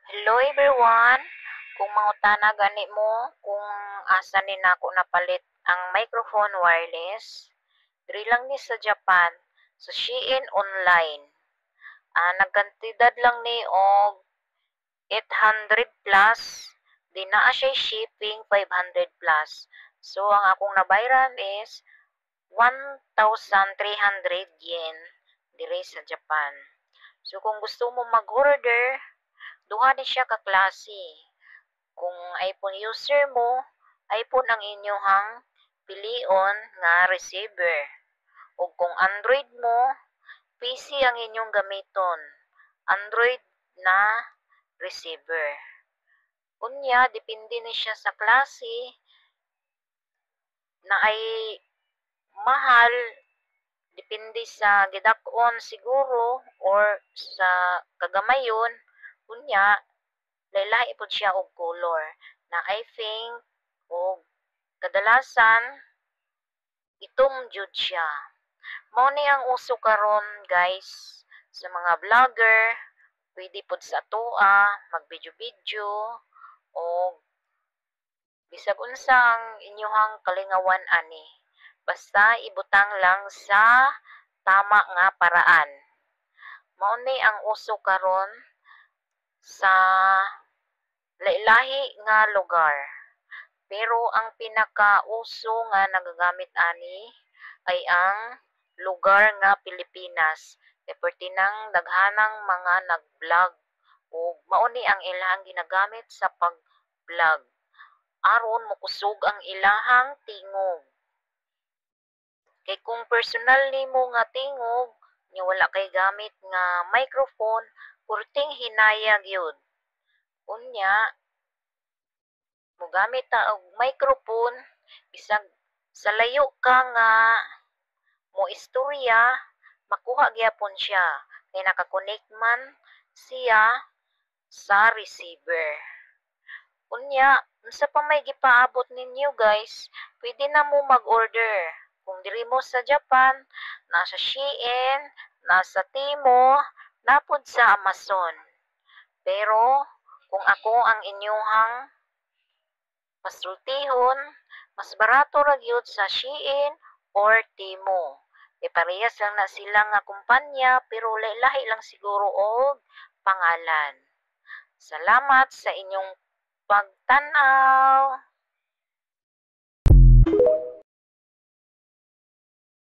Hello everyone! Kung mangutana gani mo kung asa ni nako napalit ang microphone wireless, diri lang ni sa Japan, sa Shein online. Nagkantidad lang ni og 800 plus, di naa siya shipping 500 plus. So ang akong nabayran is 1,300 yen diri sa Japan. So kung gusto mo mag-order, duha ni siya ka klase. Kung iPhone user mo, iPhone ang inyong pilion nga receiver. O kung Android mo, PC ang inyong gamiton. Android na receiver. Unya, depende ni siya sa klase na ay mahal, depende sa gidak-on siguro or sa kagamayon. Unya, laylay po siya og color na I think og kadalasan itom jud siya. Mao ni ang uso karon guys sa mga vlogger, pwede pod sa atoa mag-video-video o bisag unsa ang inyohang kalingawan ani. Basta ibutang lang sa tama nga paraan. Mao ni ang uso karon sa lahi nga lugar. Pero ang pinakauso nga nagagamit ani ay ang lugar nga Pilipinas. Kay pertinang daghanang mga nag-vlog o mao ni ang ilahang ginagamit sa pag-vlog. Aron mokusog ang ilahang tingog. Kay kung personal nimo nga tingog, nya wala kay gamit nga microphone, kurting hinayag yun. Unya, mogamit ta og microphone bisag sa layo ka nga mo istorya makuha gyapon siya kay nakakonect man siya sa receiver. Unya, unsa pa may gipaabot ninyo guys, pwede na mo mag-order. Kung diri mo sa Japan, nasa Shein, nasa Temu, napod sa Amazon. Pero kung ako ang inyuhang pasultihon, mas barato ra gyud sa Shein or Temu. Parehas lang na sila nga kumpanya pero lahi lang siguro og pangalan. Salamat sa inyong pagtanaw.